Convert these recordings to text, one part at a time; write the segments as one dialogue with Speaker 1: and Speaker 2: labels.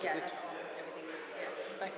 Speaker 1: Does
Speaker 2: Yeah,
Speaker 1: it?
Speaker 2: that's all, everything, yeah.
Speaker 1: Thanks.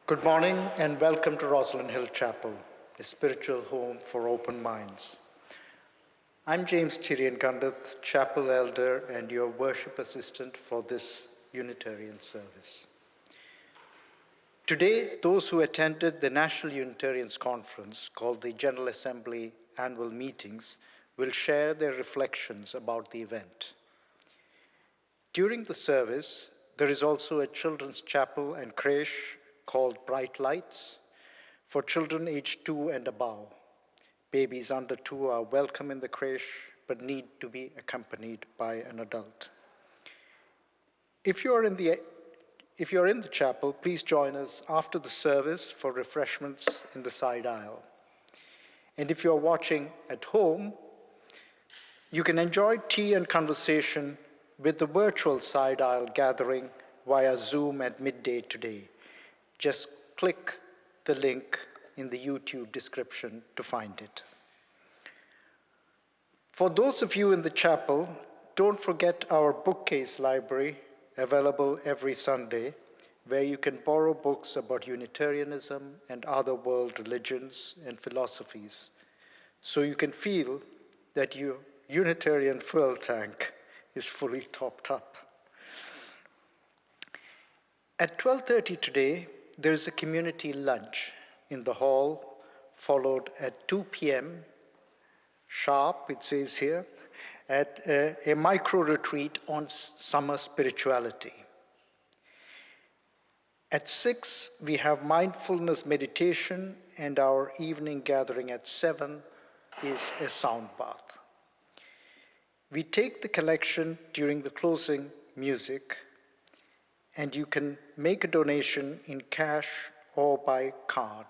Speaker 1: Good morning and welcome to Rosslyn Hill Chapel, a spiritual home for open minds. I'm James Chirian Kandath, chapel elder and your worship assistant for this Unitarian service. Today, those who attended the National Unitarians Conference, called the General Assembly Annual Meetings, will share their reflections about the event. During the service, there is also a children's chapel and creche called Bright Lights for children aged 2 and above. Babies under 2 are welcome in the creche but need to be accompanied by an adult. If you're in the chapel, please join us after the service for refreshments in the side aisle. And if you're watching at home, you can enjoy tea and conversation with the virtual side aisle gathering via Zoom at midday today. Just click the link in the YouTube description to find it. For those of you in the chapel, don't forget our bookcase library available every Sunday, where you can borrow books about Unitarianism and other world religions and philosophies, so you can feel that your Unitarian fuel tank is fully topped up. At 12:30 today, there is a community lunch in the hall, followed at 2 p.m. sharp, it says here, at a micro-retreat on summer spirituality. At 6, we have mindfulness meditation, and our evening gathering at 7 is a sound bath. We take the collection during the closing music, and you can make a donation in cash or by card.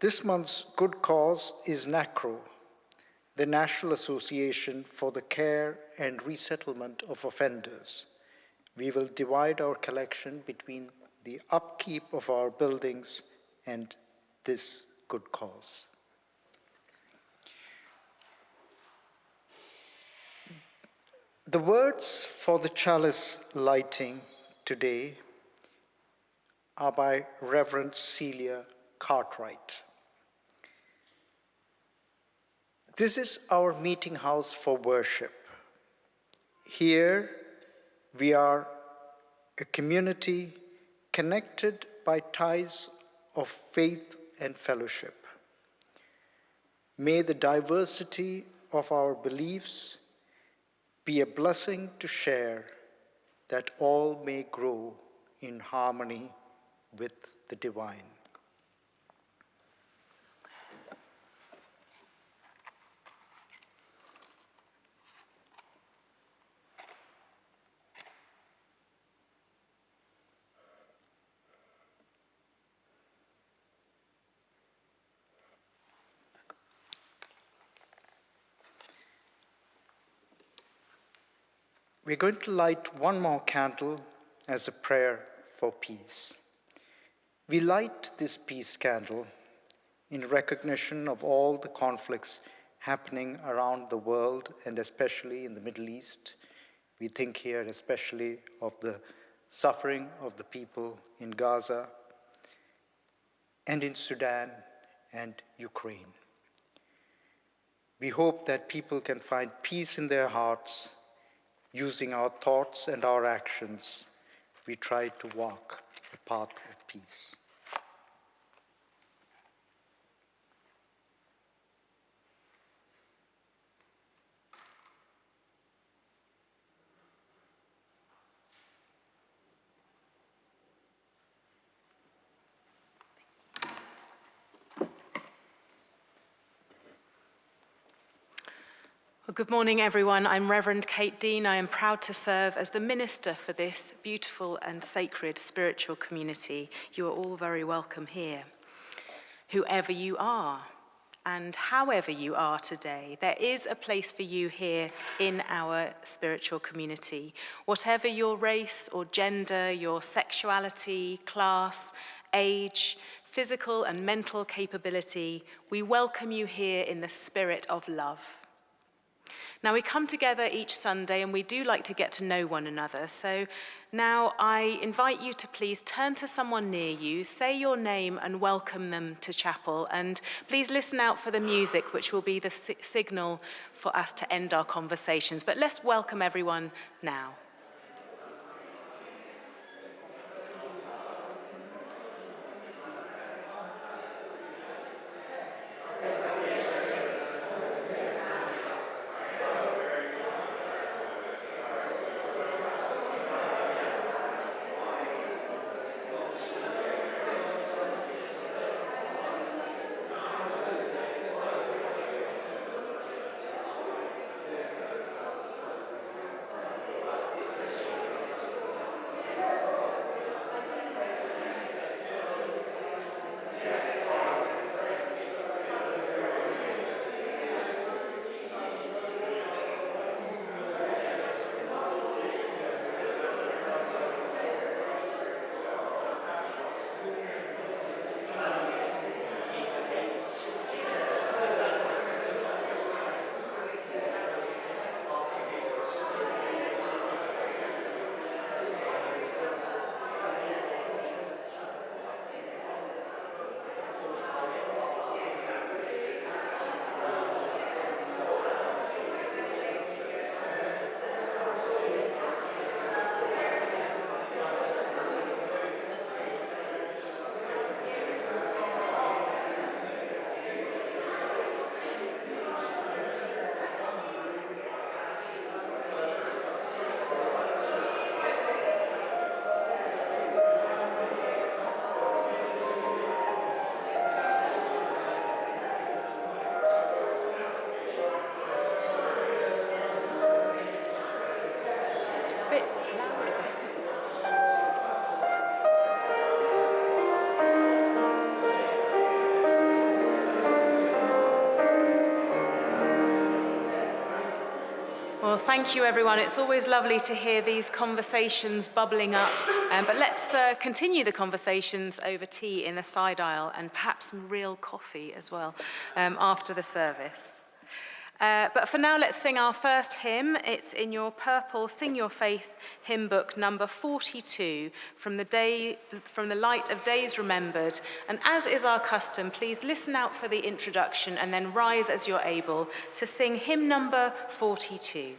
Speaker 1: This month's good cause is NACRO, the National Association for the Care and Resettlement of Offenders. We will divide our collection between the upkeep of our buildings and this good cause. The words for the Chalice Lighting today are by Reverend Celia Cartwright. This is our meeting house for worship. Here, we are a community connected by ties of faith and fellowship. May the diversity of our beliefs be a blessing to share, that all may grow in harmony with the divine. We're going to light one more candle as a prayer for peace. We light this peace candle in recognition of all the conflicts happening around the world, and especially in the Middle East. We think here especially of the suffering of the people in Gaza and in Sudan and Ukraine. We hope that people can find peace in their hearts. Using our thoughts and our actions, we try to walk the path of peace.
Speaker 2: Well, good morning, everyone. I'm Reverend Kate Dean. I am proud to serve as the minister for this beautiful and sacred spiritual community. You are all very welcome here. Whoever you are and however you are today, there is a place for you here in our spiritual community. Whatever your race or gender, your sexuality, class, age, physical and mental capability, we welcome you here in the spirit of love. Now, we come together each Sunday and we do like to get to know one another, so Now, I invite you to please turn to someone near you, say your name and welcome them to chapel, and please listen out for the music, which will be the signal for us to end our conversations. But let's welcome everyone now. Well, thank you, everyone. It's always lovely to hear these conversations bubbling up. But let's continue the conversations over tea in the side aisle and perhaps some real coffee as well after the service. But for now, let's sing our first hymn. It's in your purple Sing Your Faith hymn book, number 42, from the Light of Days Remembered. And as is our custom, please listen out for the introduction and then rise as you're able to sing hymn number 42.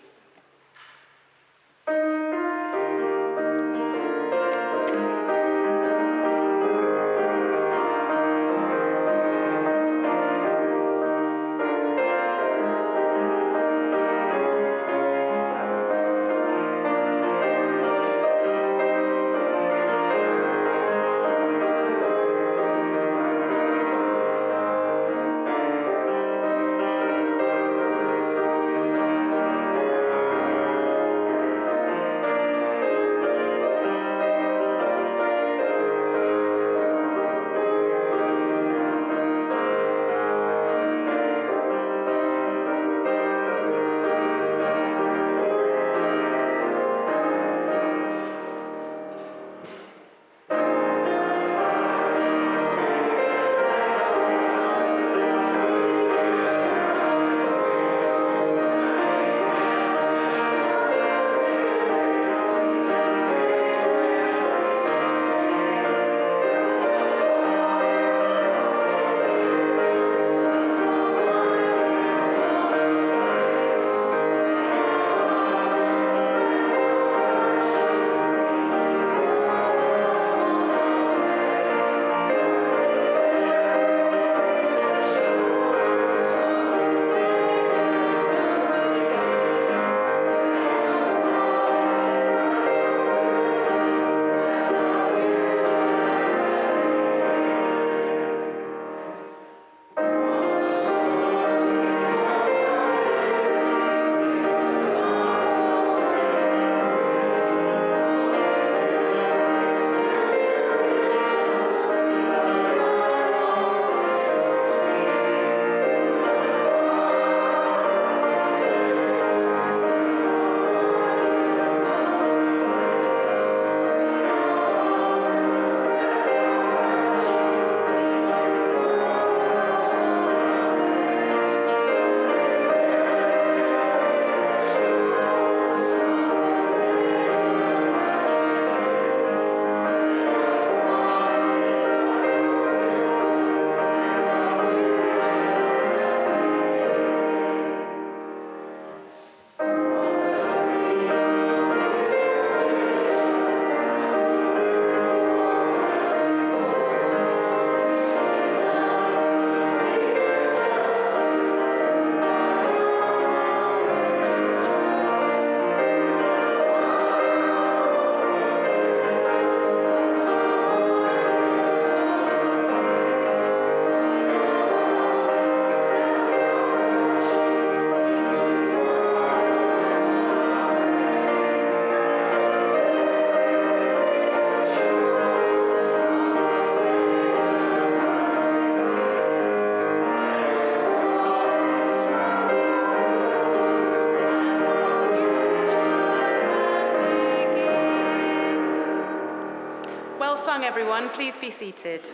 Speaker 2: sung, everyone. Please be seated.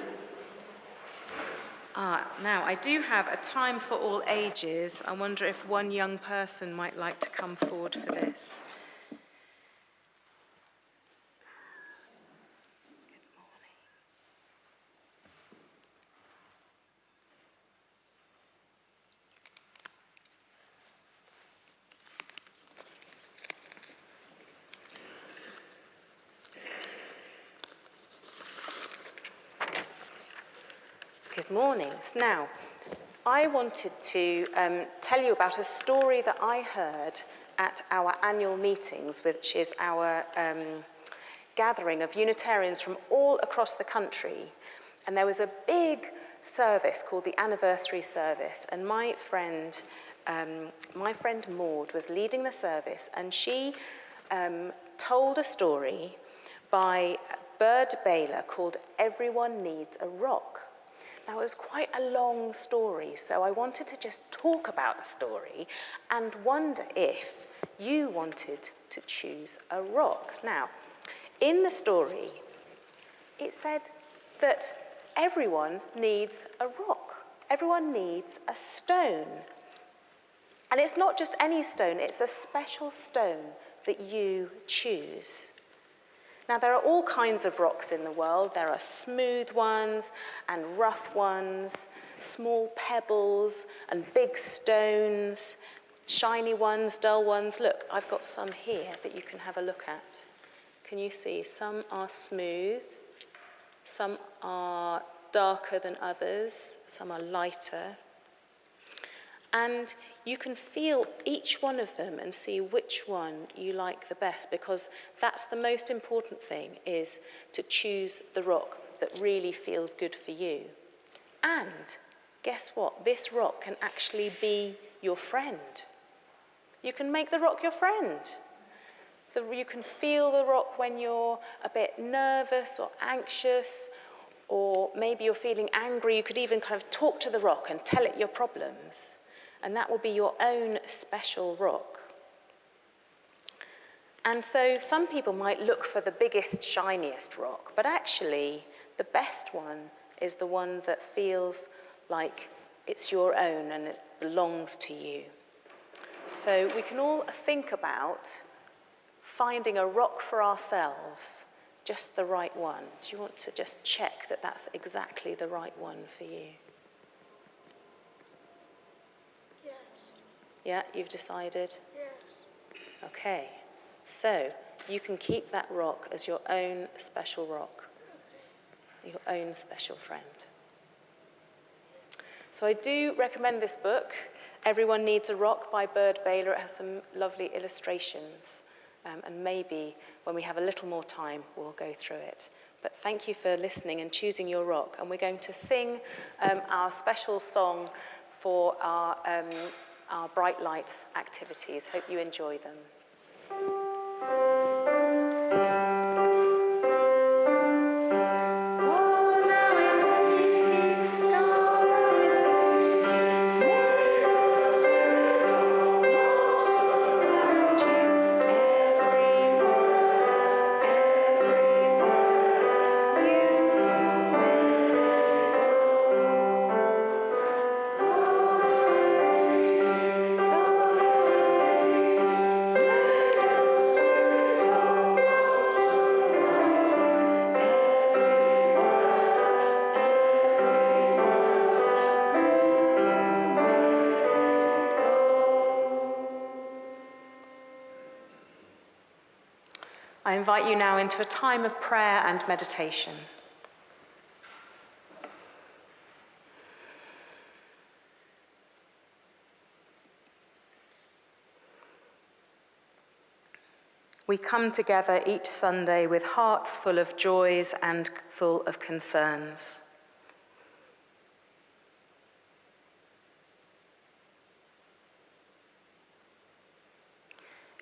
Speaker 2: Now, I do have a time for all ages. I wonder if one young person might like to come forward for this. Good morning. Now, I wanted to tell you about a story that I heard at our annual meetings, which is our gathering of Unitarians from all across the country. And there was a big service called the anniversary service, and my friend Maud was leading the service, and she told a story by Byrd Baylor called "Everyone Needs a Rock." Now, it was quite a long story, so I wanted to just talk about the story and wonder if you wanted to choose a rock. Now, in the story, it said that everyone needs a rock. Everyone needs a stone. And it's not just any stone, it's a special stone that you choose. Now, there are all kinds of rocks in the world. There are smooth ones and rough ones, small pebbles and big stones, shiny ones, dull ones. Look, I've got some here that you can have a look at. Can you see? Some are smooth, some are darker than others, some are lighter. And you can feel each one of them and see which one you like the best, because that's the most important thing, is to choose the rock that really feels good for you. And guess what? This rock can actually be your friend. You can make the rock your friend. You can feel the rock when you're a bit nervous or anxious, or maybe you're feeling angry. You could even kind of talk to the rock and tell it your problems. And that will be your own special rock. And so some people might look for the biggest, shiniest rock, but actually the best one is the one that feels like it's your own and it belongs to you. So we can all think about finding a rock for ourselves, just the right one. Do you want to just check that that's exactly the right one for you? Yeah, you've decided?
Speaker 3: Yes.
Speaker 2: Okay, so you can keep that rock as your own special rock, your own special friend. So I do recommend this book, Everyone Needs a Rock by Byrd Baylor. It has some lovely illustrations, and maybe when we have a little more time, we'll go through it. But thank you for listening and choosing your rock. And we're going to sing our special song for our Bright Lights activities. Hope you enjoy them. I invite you now into a time of prayer and meditation. We come together each Sunday with hearts full of joys and full of concerns.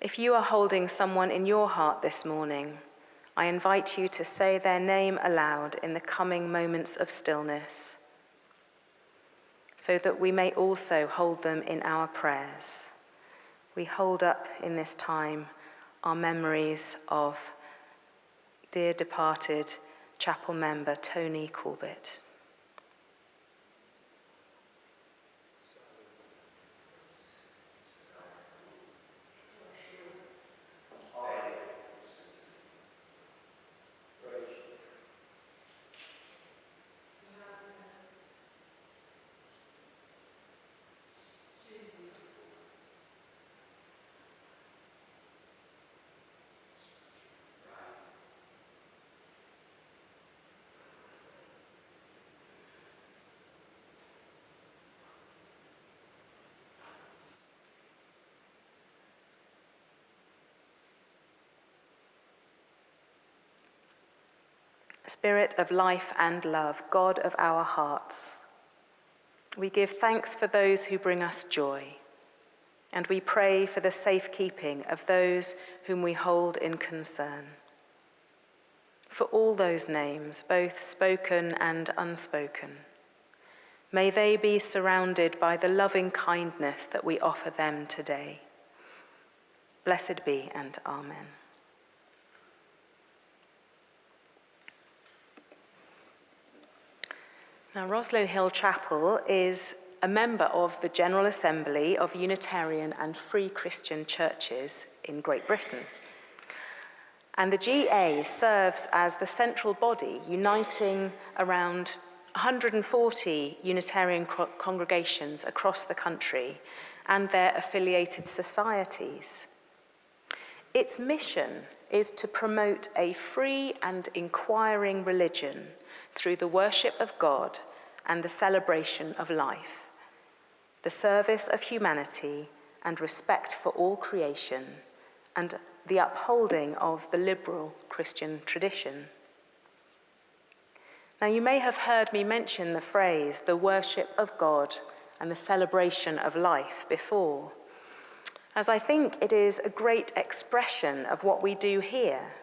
Speaker 2: If you are holding someone in your heart this morning, I invite you to say their name aloud in the coming moments of stillness, so that we may also hold them in our prayers. We hold up in this time our memories of dear departed Chapel member Tony Corbett. Spirit of life and love, God of our hearts, we give thanks for those who bring us joy, and we pray for the safekeeping of those whom we hold in concern. For all those names, both spoken and unspoken, may they be surrounded by the loving kindness that we offer them today. Blessed be and amen. Now, Rosslyn Hill Chapel is a member of the General Assembly of Unitarian and Free Christian Churches in Great Britain. And the GA serves as the central body uniting around 140 Unitarian congregations across the country and their affiliated societies. Its mission is to promote a free and inquiring religion through the worship of God and the celebration of life, the service of humanity and respect for all creation, and the upholding of the liberal Christian tradition. Now, you may have heard me mention the phrase, the worship of God and the celebration of life before, as I think it is a great expression of what we do here.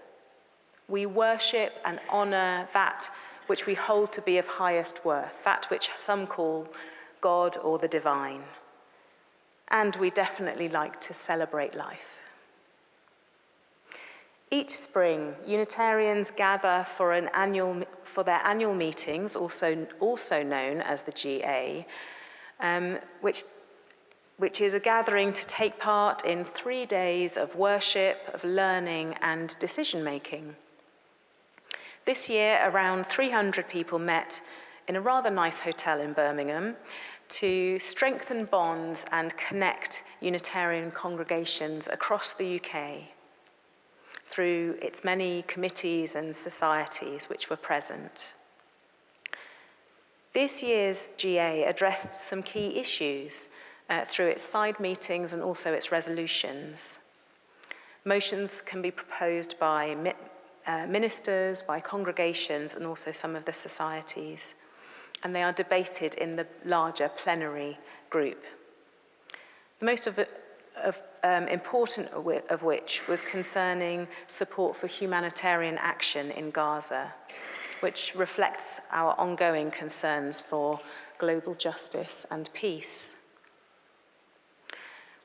Speaker 2: We worship and honor that which we hold to be of highest worth, that which some call God or the divine. And we definitely like to celebrate life. Each spring, Unitarians gather for their annual meetings, also known as the GA, which is a gathering to take part in 3 days of worship, of learning, and decision-making. This year, around 300 people met in a rather nice hotel in Birmingham to strengthen bonds and connect Unitarian congregations across the UK through its many committees and societies which were present. This year's GA addressed some key issues through its side meetings and also its resolutions. Motions can be proposed by ministers, by congregations, and also some of the societies, and they are debated in the larger plenary group. The most important of which was concerning support for humanitarian action in Gaza, which reflects our ongoing concerns for global justice and peace.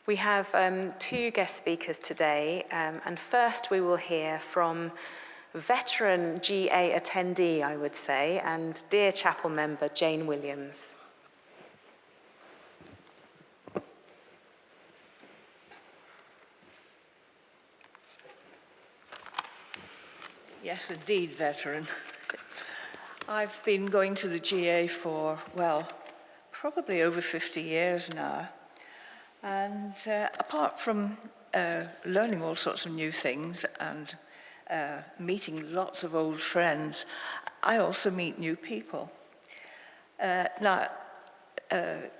Speaker 2: We have 2 guest speakers today, and first we will hear from veteran GA attendee, I would say, and dear chapel member Jane Williams.
Speaker 3: Yes, indeed, veteran. I've been going to the GA for, well, probably over 50 years now. And apart from learning all sorts of new things and meeting lots of old friends, I also meet new people.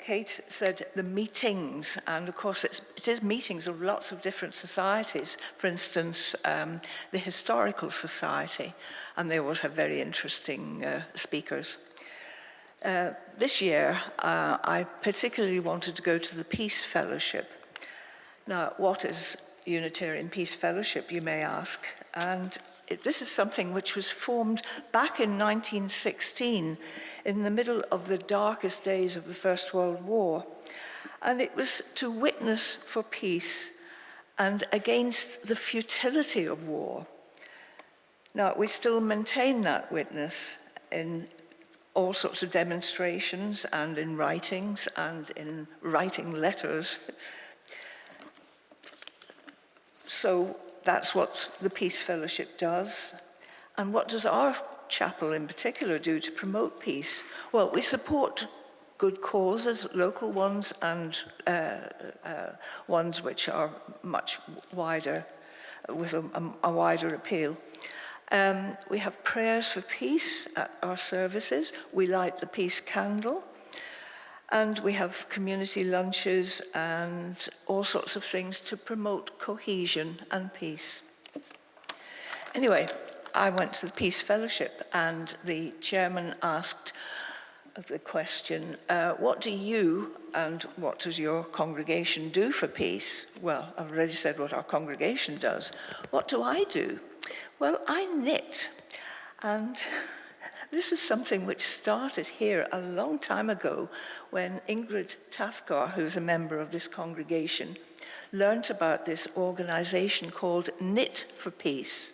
Speaker 3: Kate said the meetings, and of course it is meetings of lots of different societies. For instance, the Historical Society, and they always have very interesting speakers. This year, I particularly wanted to go to the Peace Fellowship. Now, what is Unitarian Peace Fellowship, you may ask? And this is something which was formed back in 1916, in the middle of the darkest days of the First World War. And it was to witness for peace and against the futility of war, Now, we still maintain that witness in all sorts of demonstrations and in writings and in writing letters. So that's what the Peace Fellowship does. And what does our chapel in particular do to promote peace? Well, we support good causes, local ones and ones which are much wider, with a wider appeal. We have prayers for peace at our services. We light the peace candle. And we have community lunches and all sorts of things to promote cohesion and peace. Anyway, I went to the Peace Fellowship and the chairman asked the question, what do you and what does your congregation do for peace? Well, I've already said what our congregation does. What do I do? Well, I knit. And this is something which started here a long time ago when Ingrid Tafgar, who's a member of this congregation, learnt about this organization called Knit for Peace.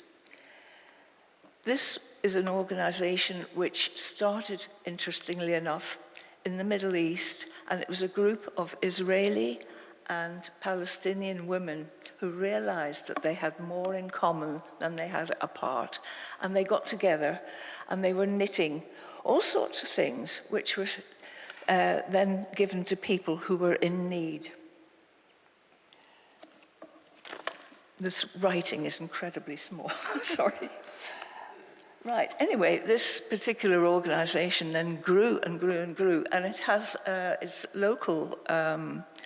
Speaker 3: This is an organization which started, interestingly enough, in the Middle East, and it was a group of Israeli and Palestinian women who realized that they had more in common than they had apart. And they got together and they were knitting all sorts of things which were then given to people who were in need. This writing is incredibly small, sorry. Right, anyway, this particular organization then grew and grew and grew, and it has, it's local,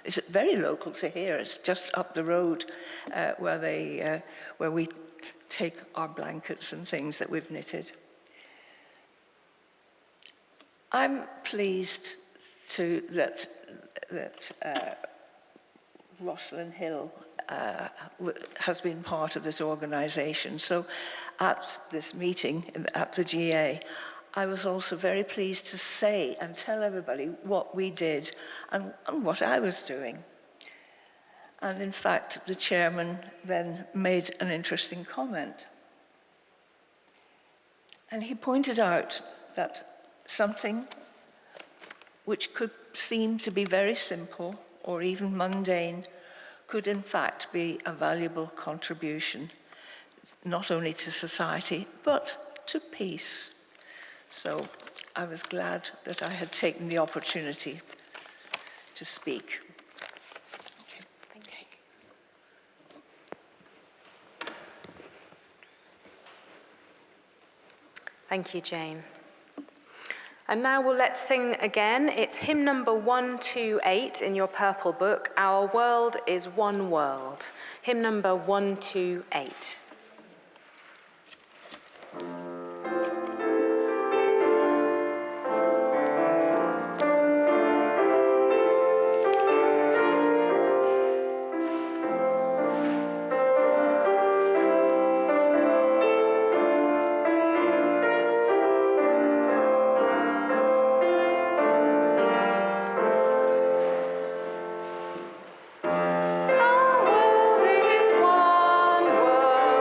Speaker 3: it's very local to here. It's just up the road where we take our blankets and things that we've knitted. I'm pleased that Rosslyn Hill has been part of this organization. So at this meeting at the GA, I was also very pleased to say and tell everybody what we did and what I was doing. And in fact, the chairman then made an interesting comment. And he pointed out that something which could seem to be very simple or even mundane could in fact be a valuable contribution, not only to society, but to peace. So I was glad that I had taken the opportunity to speak. Okay, thank you.
Speaker 2: Thank you, Jane. And now let's sing again. It's hymn number 128 in your purple book, Our World is One World. Hymn number 128.
Speaker 4: Our world is one world.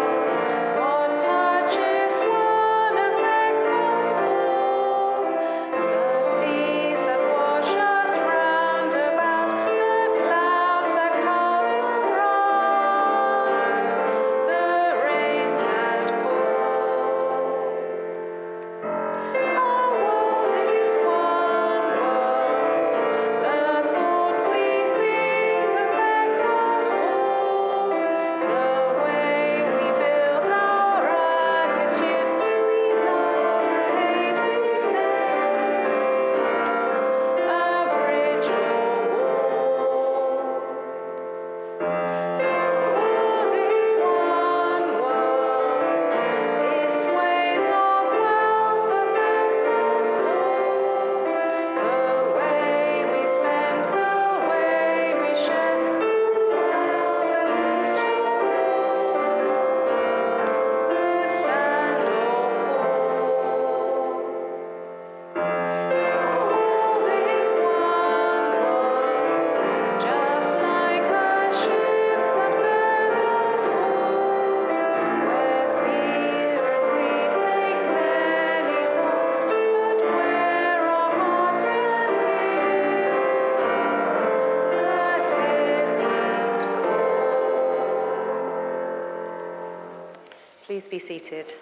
Speaker 2: be seated.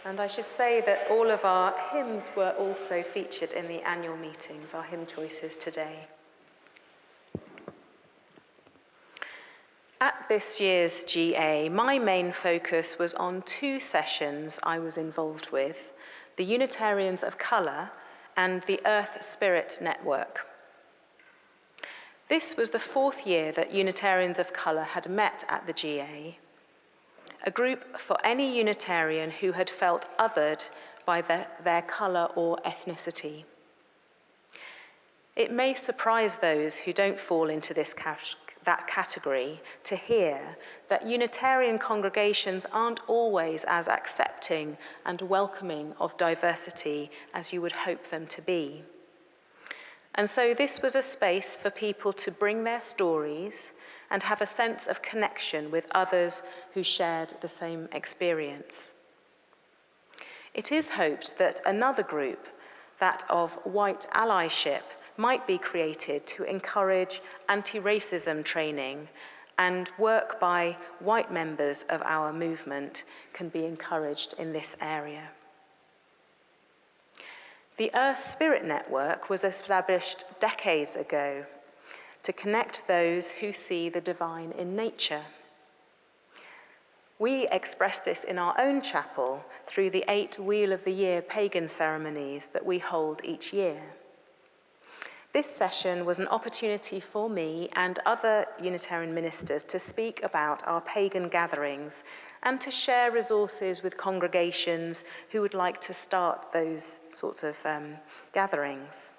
Speaker 2: And I should say that all of our hymns were also featured in the annual meetings, our hymn choices today. At this year's GA, my main focus was on two sessions I was involved with, the Unitarians of Colour and the Earth Spirit Network. This was the fourth year that Unitarians of Colour had met at the GA, a group for any Unitarian who had felt othered by their colour or ethnicity. It may surprise those who don't fall into that category to hear that Unitarian congregations aren't always as accepting and welcoming of diversity as you would hope them to be. And so this was a space for people to bring their stories and have a sense of connection with others who shared the same experience. It is hoped that another group, that of white allyship, might be created to encourage anti-racism training, and work by white members of our movement can be encouraged in this area. The Earth Spirit Network was established decades ago to connect those who see the divine in nature. We express this in our own chapel through the 8 Wheel of the Year pagan ceremonies that we hold each year. This session was an opportunity for me and other Unitarian ministers to speak about our pagan gatherings and to share resources with congregations who would like to start those sorts of gatherings.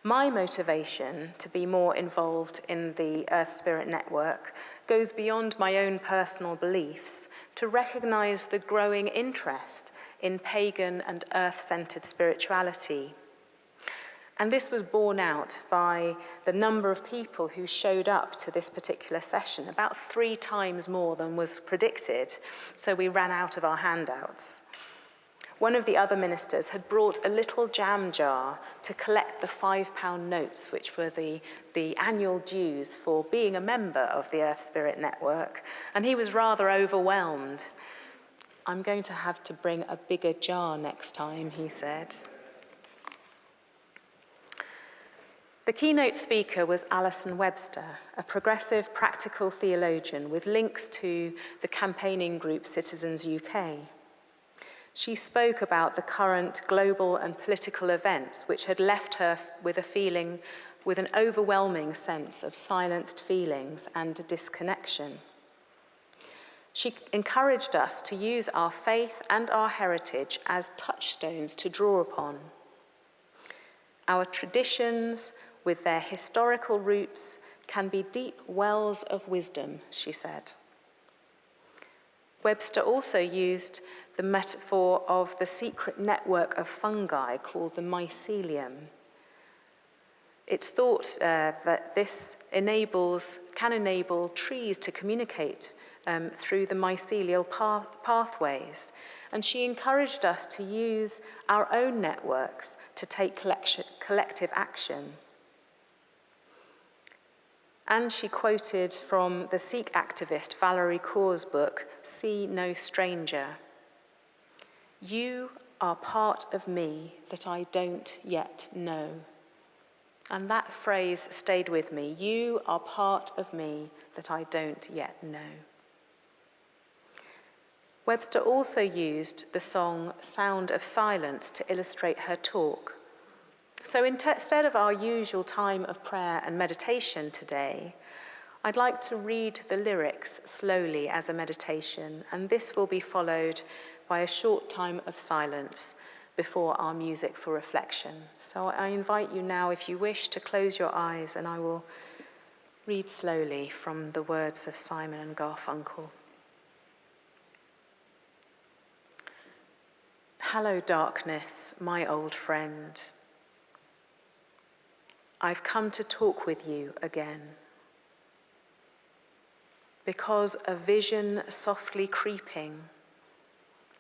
Speaker 2: My motivation to be more involved in the Earth Spirit Network goes beyond my own personal beliefs to recognize the growing interest in pagan and earth-centered spirituality. And this was borne out by the number of people who showed up to this particular session, about 3 times more than was predicted, so we ran out of our handouts. One of the other ministers had brought a little jam jar to collect the £5 notes, which were the annual dues for being a member of the Earth Spirit Network, and he was rather overwhelmed. "I'm going to have to bring a bigger jar next time," he said. The keynote speaker was Alison Webster, a progressive practical theologian with links to the campaigning group Citizens UK. She spoke about the current global and political events which had left her with an overwhelming sense of silenced feelings and disconnection. She encouraged us to use our faith and our heritage as touchstones to draw upon. Our traditions, with their historical roots, can be deep wells of wisdom, she said. Webster also used the metaphor of the secret network of fungi called the mycelium. It's thought that this can enable trees to communicate through the mycelial pathways, and she encouraged us to use our own networks to take collective action. And she quoted from the Sikh activist Valerie Kaur's book, See No Stranger. "You are part of me that I don't yet know." And that phrase stayed with me. You are part of me that I don't yet know. Webster also used the song Sound of Silence to illustrate her talk. So instead of our usual time of prayer and meditation today, I'd like to read the lyrics slowly as a meditation, and this will be followed by a short time of silence before our music for reflection. So I invite you now, if you wish, to close your eyes, and I will read slowly from the words of Simon and Garfunkel. Hello, darkness, my old friend. I've come to talk with you again, because a vision softly creeping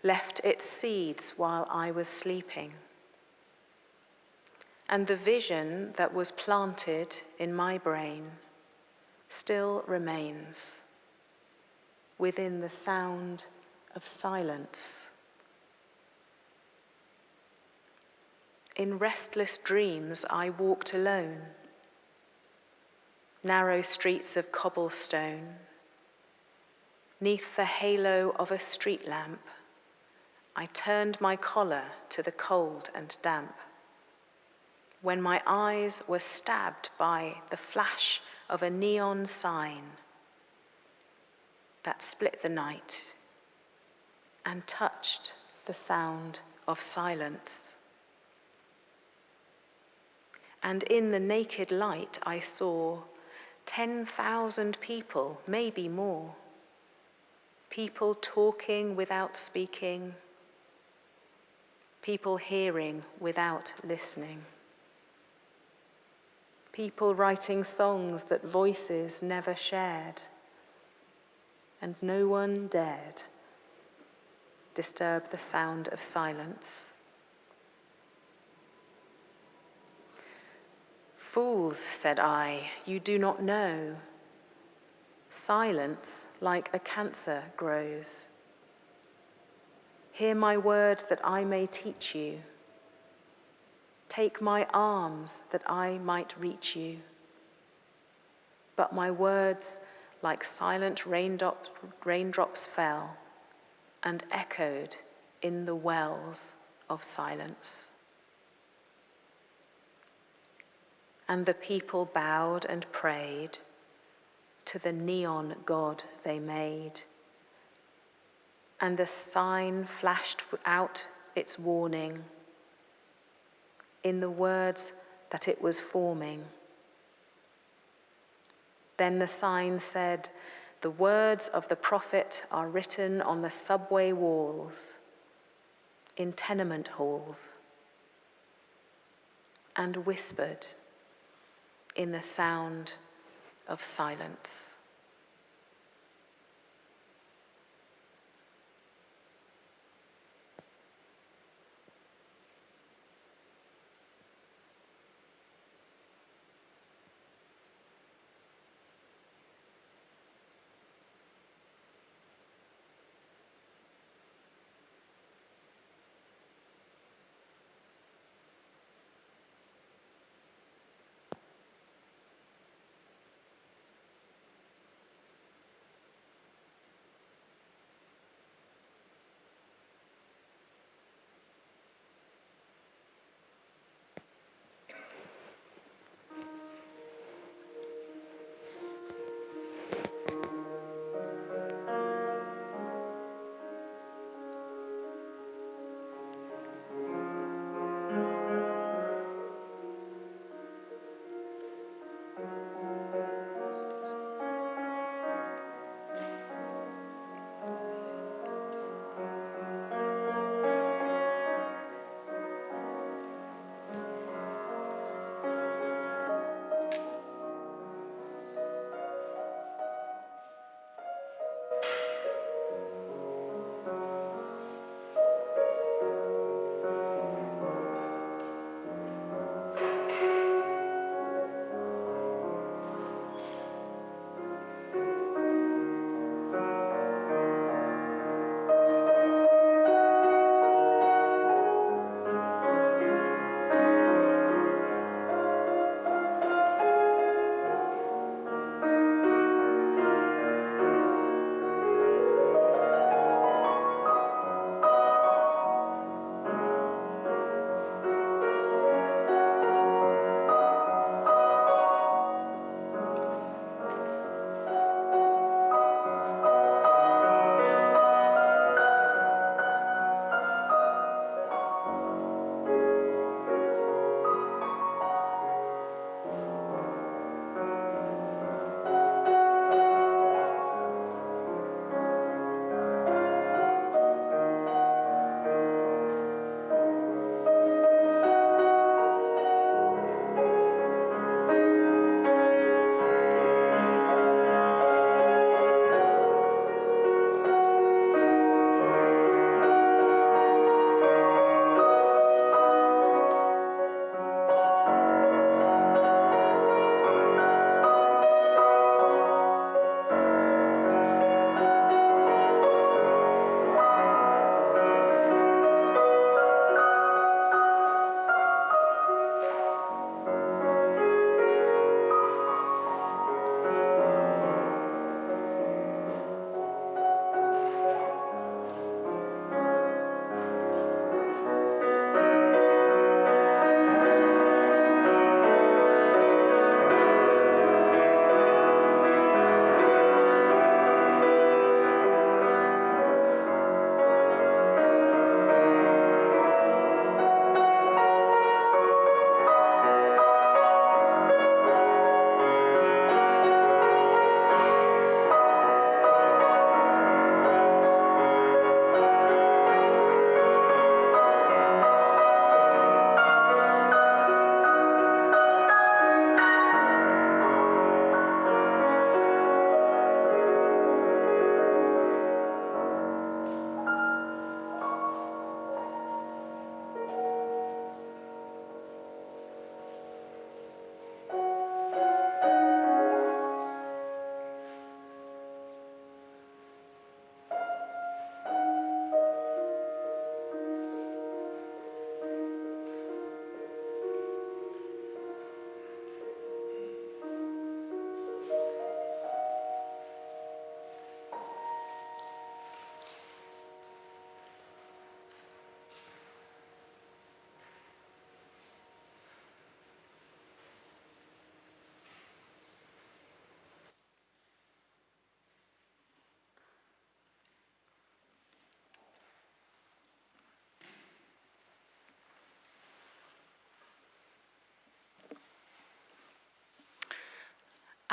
Speaker 2: left its seeds while I was sleeping. And the vision that was planted in my brain still remains. within the sound of silence. In restless dreams, I walked alone, narrow streets of cobblestone. 'Neath the halo of a street lamp, I turned my collar to the cold and damp. When my eyes were stabbed by the flash of a neon sign that split the night and touched the sound of silence. And in the naked light I saw 10,000 people, maybe more. People talking without speaking. People hearing without listening. People writing songs that voices never shared. And no one dared disturb the sound of silence. Fools, said I, you do not know. Silence, like a cancer, grows. Hear my word that I may teach you. Take my arms that I might reach you. But my words, like silent raindrops fell and echoed in the wells of silence. And the people bowed and prayed to the neon god they made. And the sign flashed out its warning in the words that it was forming. Then the sign said, the words of the prophet are written on the subway walls, in tenement halls, and whispered in the sound of silence.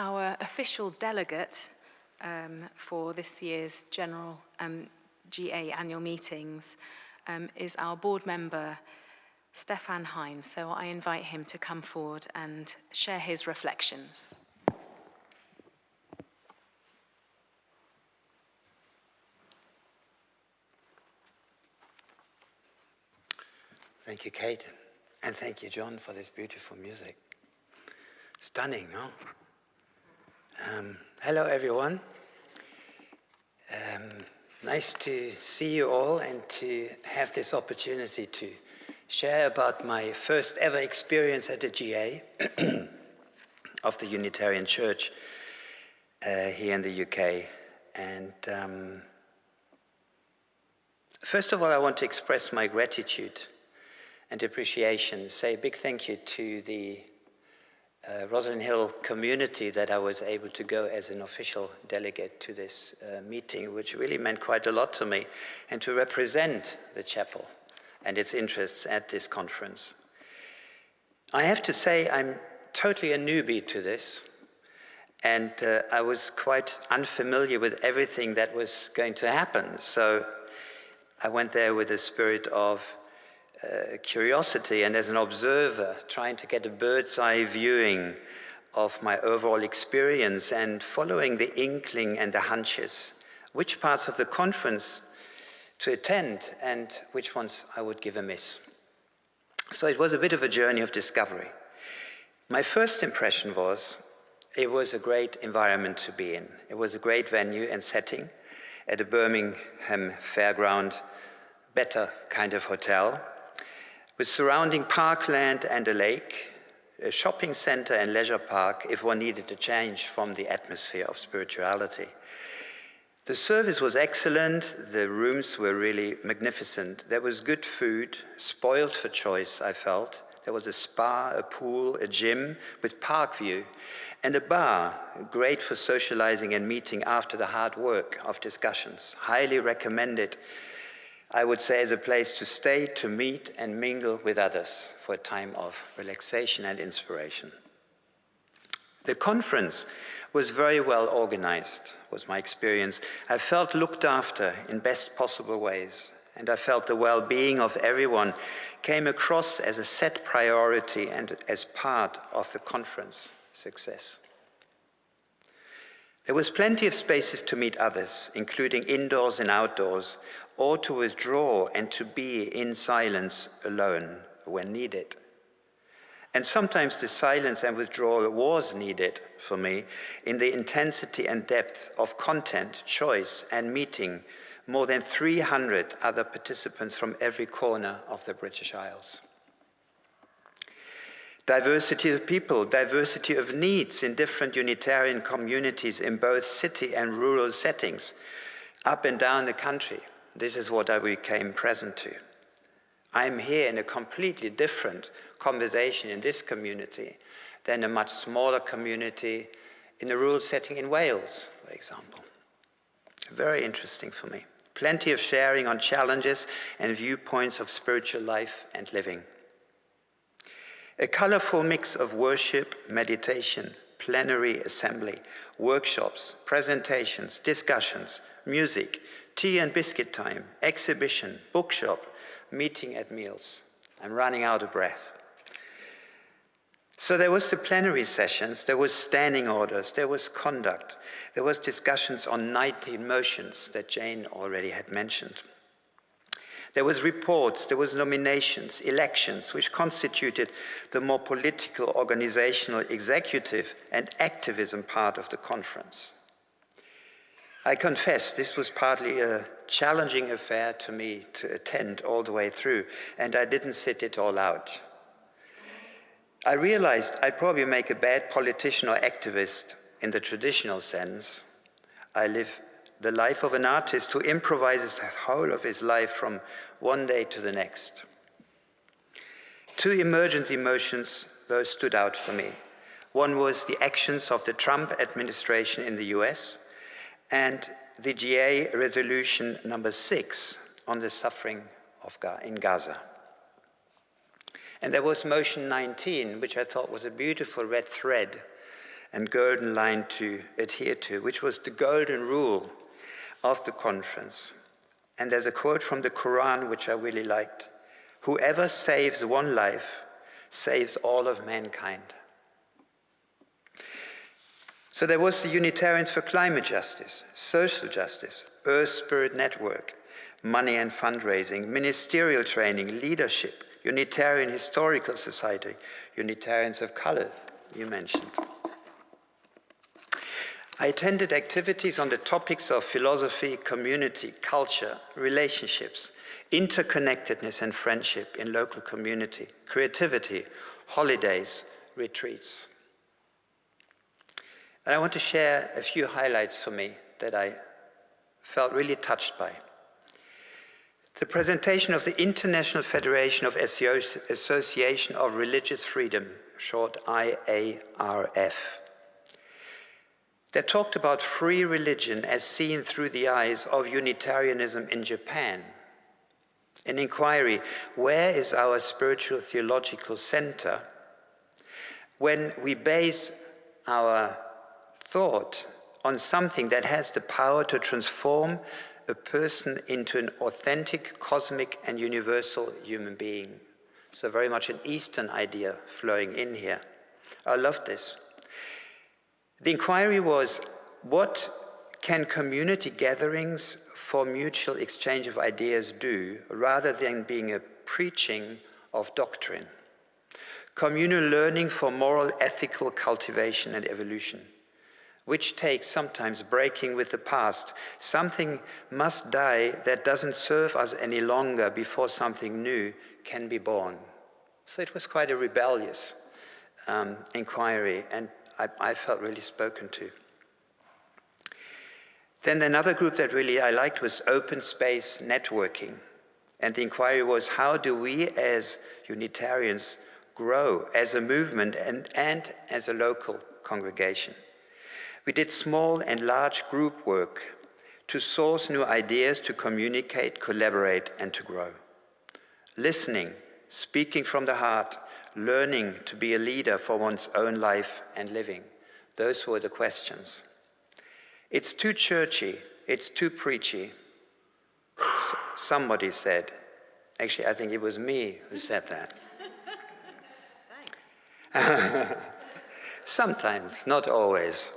Speaker 2: Our official delegate for this year's general GA annual meetings is our board member, Stefan Hines. So I invite him to come forward and share his reflections.
Speaker 4: Thank you, Kate, and thank you, John, for this beautiful music. Stunning, no? Hello, everyone. Nice to see you all and to have this opportunity to share about my first ever experience at the GA of the Unitarian Church here in the UK. And first of all, I want to express my gratitude and appreciation, say a big thank you to the Rosslyn Hill community that I was able to go as an official delegate to this meeting, which really meant quite a lot to me, and to represent the chapel and its interests at this conference. I have to say I'm totally a newbie to this, and I was quite unfamiliar with everything that was going to happen. So I went there with a spirit of curiosity and as an observer, trying to get a bird's eye viewing of my overall experience and following the inkling and the hunches, which parts of the conference to attend and which ones I would give a miss. So it was a bit of a journey of discovery. My first impression was it was a great environment to be in. It was a great venue and setting at a Birmingham fairground, better kind of hotel, with surrounding parkland and a lake, a shopping center and leisure park if one needed a change from the atmosphere of spirituality. The service was excellent, the rooms were really magnificent. There was good food, spoiled for choice, I felt. There was a spa, a pool, a gym with park view, and a bar, great for socializing and meeting after the hard work of discussions. Highly recommended, I would say, as a place to stay, to meet and mingle with others for a time of relaxation and inspiration. The conference was very well organized, was my experience. I felt looked after in best possible ways, and I felt the well-being of everyone came across as a set priority and as part of the conference success. There was plenty of spaces to meet others, including indoors and outdoors, or to withdraw and to be in silence alone when needed. And sometimes the silence and withdrawal was needed for me in the intensity and depth of content, choice, and meeting more than 300 other participants from every corner of the British Isles. Diversity of people, diversity of needs in different Unitarian communities in both city and rural settings, up and down the country. This is what I became present to. I'm here in a completely different conversation in this community than a much smaller community in a rural setting in Wales, for example. Very interesting for me. Plenty of sharing on challenges and viewpoints of spiritual life and living. A colorful mix of worship, meditation, plenary assembly, workshops, presentations, discussions, music, tea and biscuit time, exhibition, bookshop, meeting at meals. I'm running out of breath. So there was the plenary sessions, there was standing orders, there was conduct, there was discussions on 19 motions that Jane already had mentioned. There was reports, there was nominations, elections, which constituted the more political, organizational, executive, and activism part of the conference. I confess this was partly a challenging affair to me to attend all the way through, and I didn't sit it all out. I realized I'd probably make a bad politician or activist in the traditional sense. I live the life of an artist who improvises the whole of his life from one day to the next. Two emergent emotions, though, stood out for me. One was the actions of the Trump administration in the US, and the GA resolution number 6 on the suffering in Gaza. And there was motion 19, which I thought was a beautiful red thread and golden line to adhere to, which was the golden rule of the conference. And there's a quote from the Quran, which I really liked. "Whoever saves one life saves all of mankind." So there was the Unitarians for Climate Justice, Social Justice, Earth Spirit Network, Money and Fundraising, Ministerial Training, Leadership, Unitarian Historical Society, Unitarians of Color, you mentioned. I attended activities on the topics of philosophy, community, culture, relationships, interconnectedness and friendship in local community, creativity, holidays, retreats. And I want to share a few highlights for me that I felt really touched by. The presentation of the International Federation of Association of Religious Freedom, short IARF, that talked about free religion as seen through the eyes of Unitarianism in Japan. An inquiry, where is our spiritual theological center? When we base our thought on something that has the power to transform a person into an authentic, cosmic, and universal human being. So very much an Eastern idea flowing in here. I love this. The inquiry was, what can community gatherings for mutual exchange of ideas do, rather than being a preaching of doctrine? Communal learning for moral, ethical cultivation and evolution, which takes sometimes breaking with the past. Something must die that doesn't serve us any longer before something new can be born. So it was quite a rebellious inquiry, and I felt really spoken to. Then another group that really I liked was open space networking. And the inquiry was, how do we as Unitarians grow as a movement and as a local congregation? We did small and large group work to source new ideas, to communicate, collaborate, and to grow. Listening, speaking from the heart, learning to be a leader for one's own life and living. Those were the questions. It's too churchy, it's too preachy, somebody said. Actually, I think it was me who said that. Thanks. Sometimes, not always.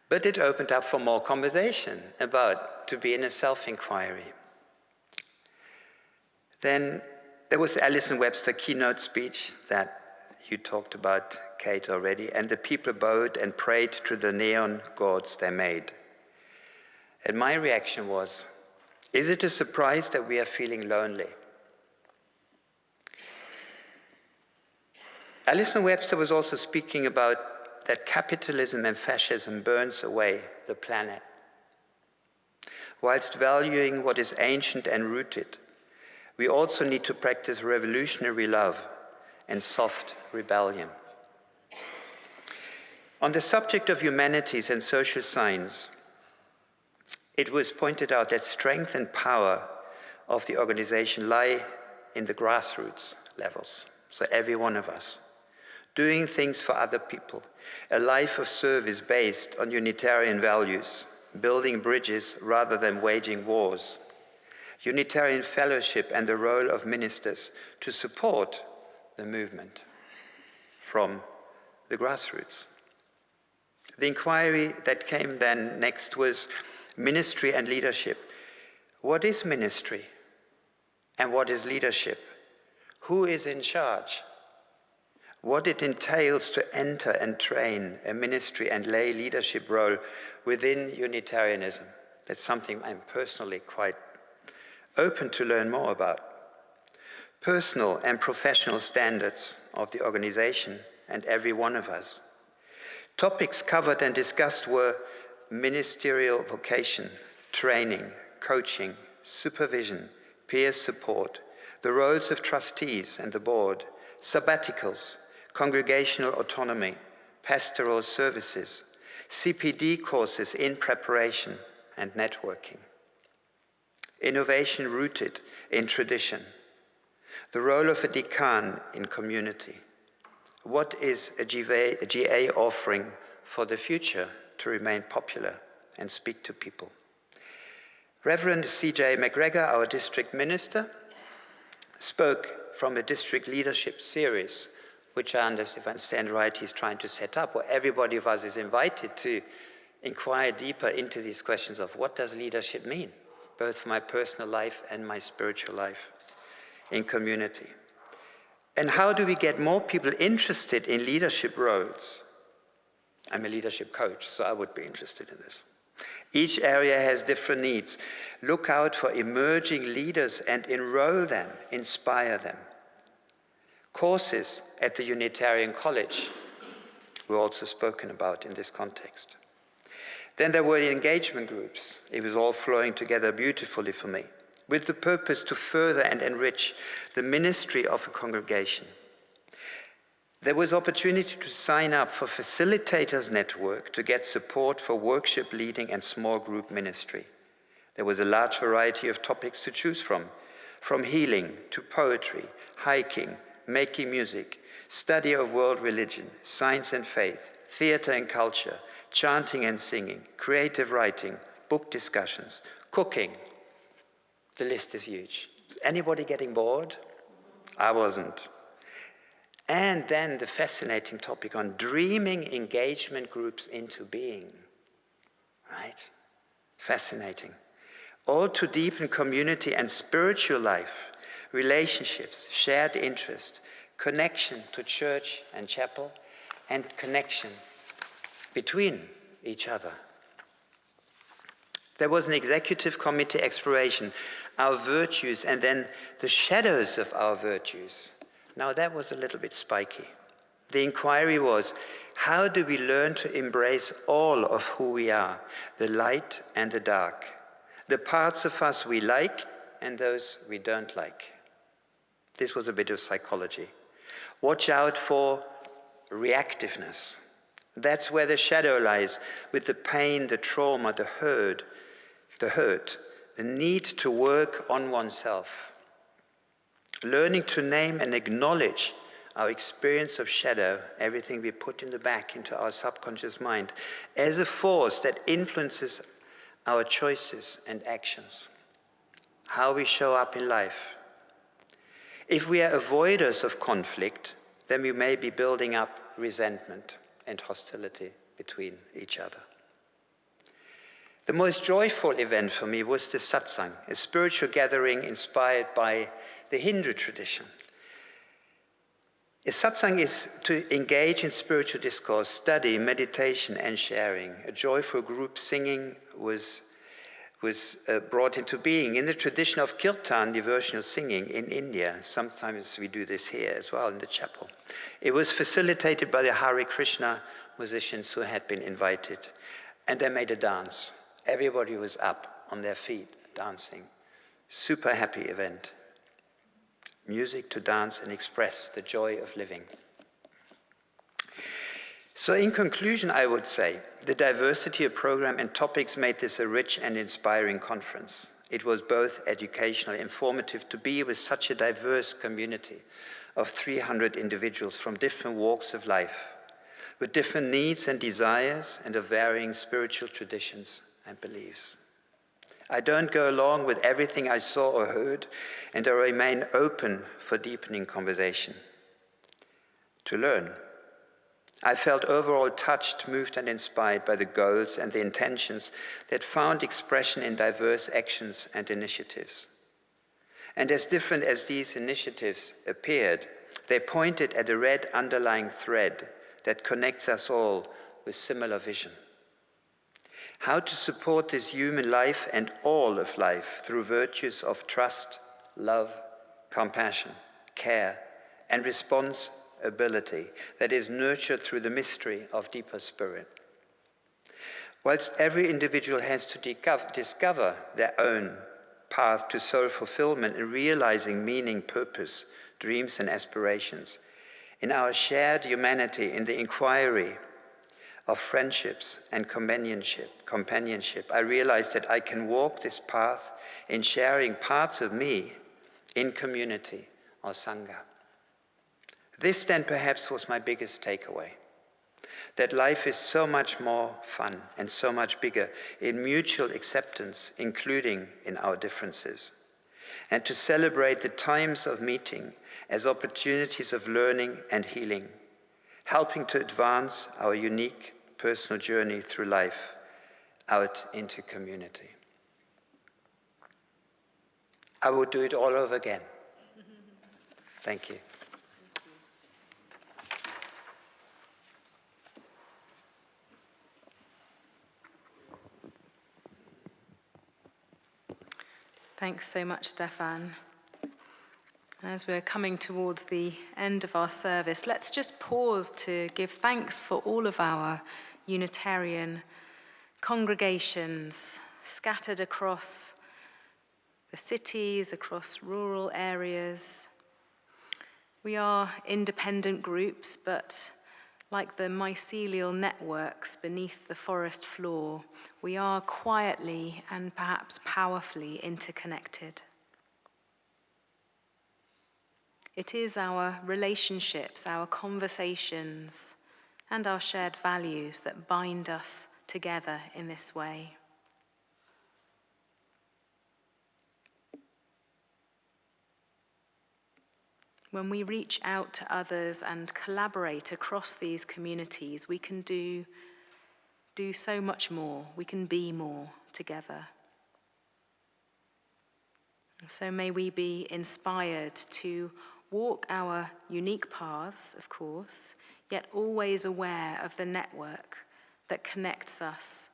Speaker 4: But it opened up for more conversation about to be in a self-inquiry. Then there was the Alison Webster keynote speech that you talked about, Kate, already, and the people bowed and prayed to the neon gods they made. And my reaction was, is it a surprise that we are feeling lonely? Alison Webster was also speaking about that capitalism and fascism burns away the planet, whilst valuing what is ancient and rooted. We also need to practice revolutionary love and soft rebellion. On the subject of humanities and social science, it was pointed out that strength and power of the organization lie in the grassroots levels, so every one of us. Doing things for other people, a life of service based on Unitarian values, building bridges rather than waging wars, Unitarian fellowship and the role of ministers to support the movement from the grassroots. The inquiry that came then next was ministry and leadership. What is ministry? And what is leadership? Who is in charge? What it entails to enter and train a ministry and lay leadership role within Unitarianism. That's something I'm personally quite open to learn more about. Personal and professional standards of the organization and every one of us. Topics covered and discussed were ministerial vocation, training, coaching, supervision, peer support, the roles of trustees and the board, sabbaticals, congregational autonomy, pastoral services, CPD courses in preparation and networking. Innovation rooted in tradition, the role of a decan in community, What is a GA offering for the future to remain popular and speak to people? Reverend C.J. McGregor, our district minister, spoke from a district leadership series, which I understand right, he's trying to set up, where everybody of us is invited to inquire deeper into these questions of what does leadership mean, both for my personal life and my spiritual life in community. And how do we get more people interested in leadership roles? I'm a leadership coach, so I would be interested in this. Each area has different needs. Look out for emerging leaders and enroll them, inspire them. Courses at the Unitarian College were also spoken about in this context. Then there were the engagement groups. It was all flowing together beautifully for me, with the purpose to further and enrich the ministry of a congregation. There was opportunity to sign up for Facilitators Network to get support for worship leading and small group ministry. There was a large variety of topics to choose from healing to poetry, hiking, making music, study of world religion, science and faith, theater and culture, chanting and singing, creative writing, book discussions, cooking. The list is huge. Is anybody getting bored? I wasn't. And then the fascinating topic on dreaming engagement groups into being. Right? Fascinating. All to deepen community and spiritual life, relationships, shared interest, connection to church and chapel, and connection between each other. There was an executive committee exploration, our virtues, and then the shadows of our virtues. Now that was a little bit spiky. The inquiry was, how do we learn to embrace all of who we are, the light and the dark, the parts of us we like and those we don't like? This was a bit of psychology. Watch out for reactiveness. That's where the shadow lies, with the pain, the trauma, the hurt, the need to work on oneself. Learning to name and acknowledge our experience of shadow, everything we put in the back into our subconscious mind, as a force that influences our choices and actions, how we show up in life. If we are avoiders of conflict, then we may be building up resentment and hostility between each other. The most joyful event for me was the satsang, a spiritual gathering inspired by the Hindu tradition. A satsang is to engage in spiritual discourse, study, meditation, and sharing. A joyful group singing was brought into being in the tradition of kirtan, devotional singing in India. Sometimes we do this here as well in the chapel. It was facilitated by the Hare Krishna musicians who had been invited, and they made a dance. Everybody was up on their feet dancing. Super happy event. Music to dance and express the joy of living. So in conclusion, I would say, the diversity of program and topics made this a rich and inspiring conference. It was both educational and informative to be with such a diverse community of 300 individuals from different walks of life, with different needs and desires and of varying spiritual traditions and beliefs. I don't go along with everything I saw or heard, and I remain open for deepening conversation. To learn. I felt overall touched, moved, and inspired by the goals and the intentions that found expression in diverse actions and initiatives. And as different as these initiatives appeared, they pointed at a red underlying thread that connects us all with similar vision. How to support this human life and all of life through virtues of trust, love, compassion, care, and responsibility that is nurtured through the mystery of deeper spirit. Whilst every individual has to discover their own path to soul fulfillment and realizing meaning, purpose, dreams, and aspirations, in our shared humanity, in the inquiry of friendships and companionship, I realized that I can walk this path in sharing parts of me in community or sangha. This then perhaps was my biggest takeaway, that life is so much more fun and so much bigger in mutual acceptance, including in our differences, and to celebrate the times of meeting as opportunities of learning and healing, helping to advance our unique personal journey through life out into community. I would do it all over again. Thank you.
Speaker 2: Thanks so much, Stefan. As we're coming towards the end of our service, let's just pause to give thanks for all of our Unitarian congregations scattered across the cities, across rural areas. We are independent groups, but like the mycelial networks beneath the forest floor, we are quietly and perhaps powerfully interconnected. It is our relationships, our conversations, and our shared values that bind us together in this way. When we reach out to others and collaborate across these communities, we can do so much more. We can be more together. So may we be inspired to walk our unique paths, of course, yet always aware of the network that connects us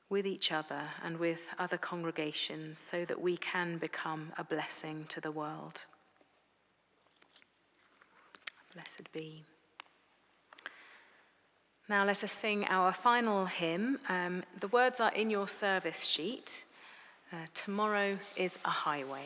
Speaker 2: with each other and with other congregations so that we can become a blessing to the world. Blessed be. Now let us sing our final hymn. The words are in your service sheet. Tomorrow is a highway.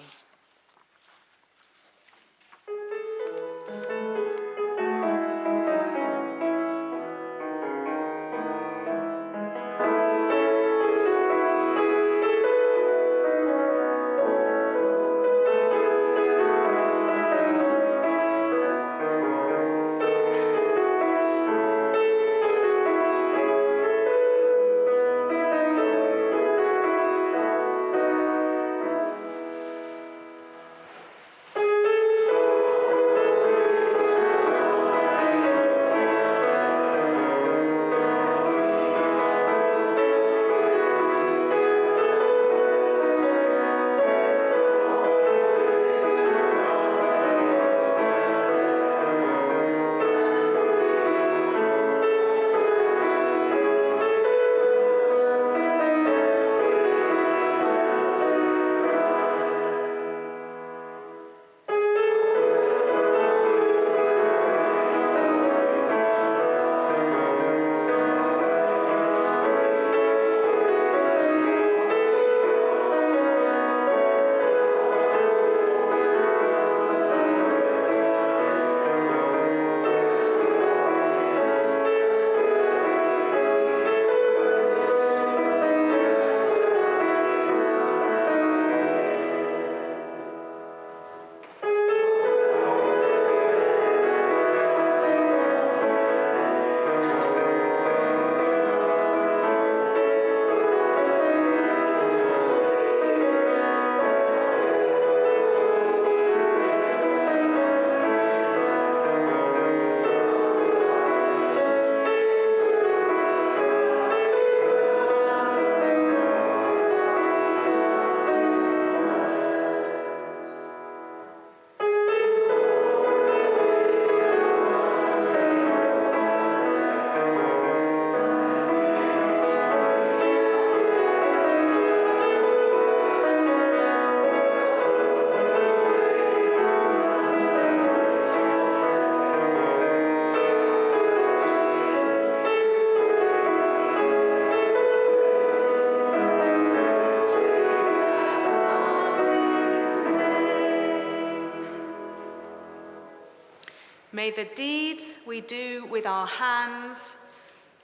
Speaker 2: May the deeds we do with our hands,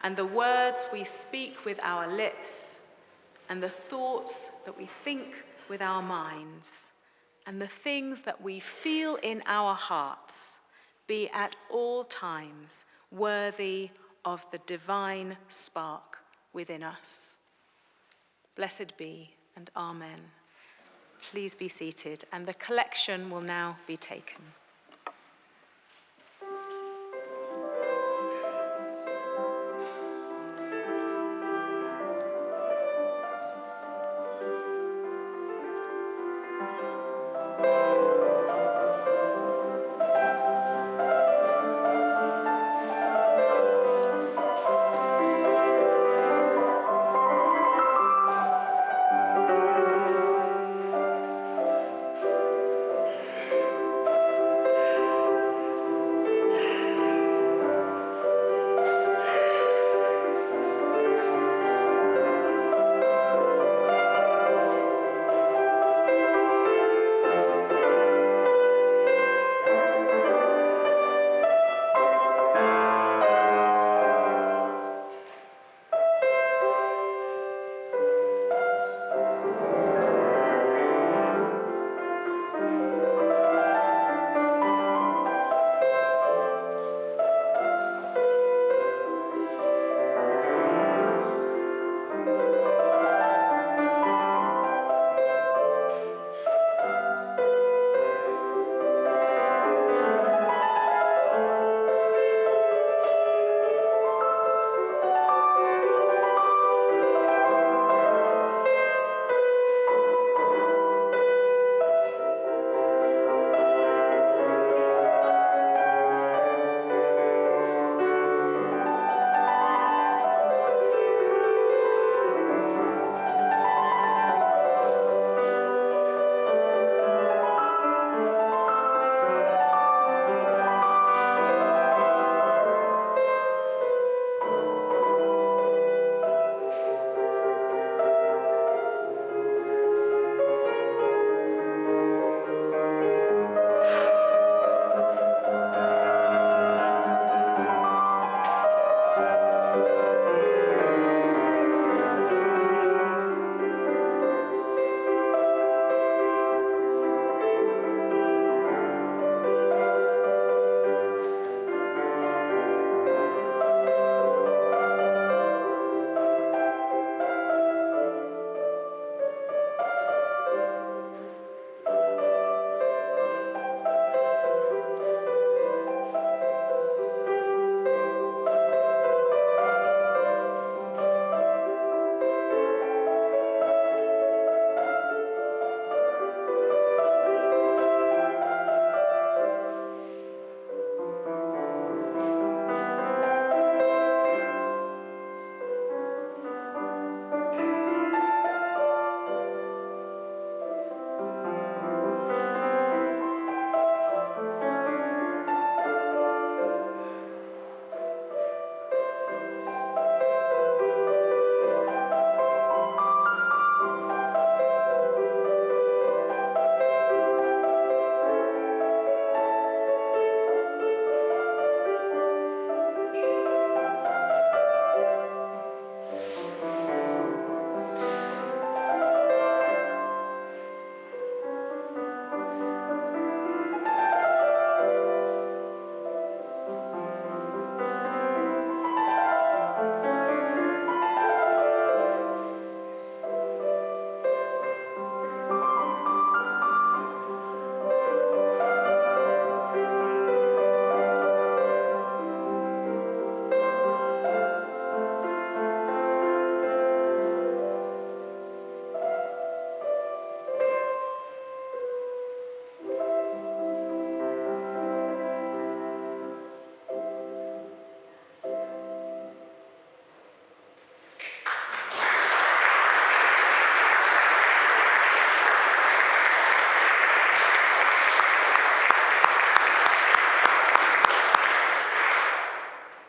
Speaker 2: and the words we speak with our lips, and the thoughts that we think with our minds, and the things that we feel in our hearts be at all times worthy of the divine spark within us. Blessed be, and amen. Please be seated, and the collection will now be taken.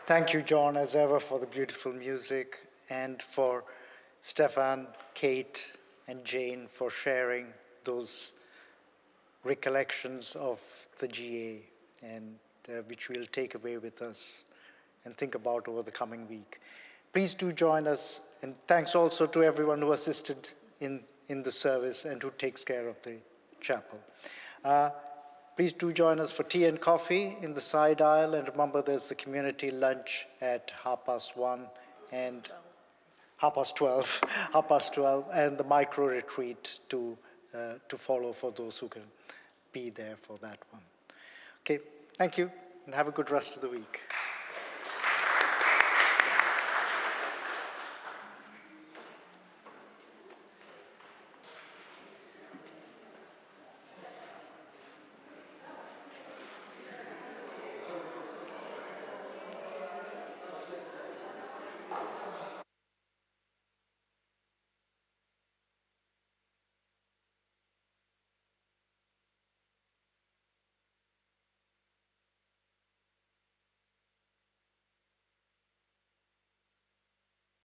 Speaker 1: Thank you, John, as ever, for the beautiful music, and for Stefan, Kate, and Jane for sharing those recollections of the GA, and which we'll take away with us and think about over the coming week. Please do join us, and thanks also to everyone who assisted in the service and who takes care of the chapel. Please do join us for tea and coffee in the side aisle, and remember there's the community lunch at 1:30 and 12:30, and the micro retreat to follow for those who can be there for that one. Okay, thank you, and have a good rest of the week.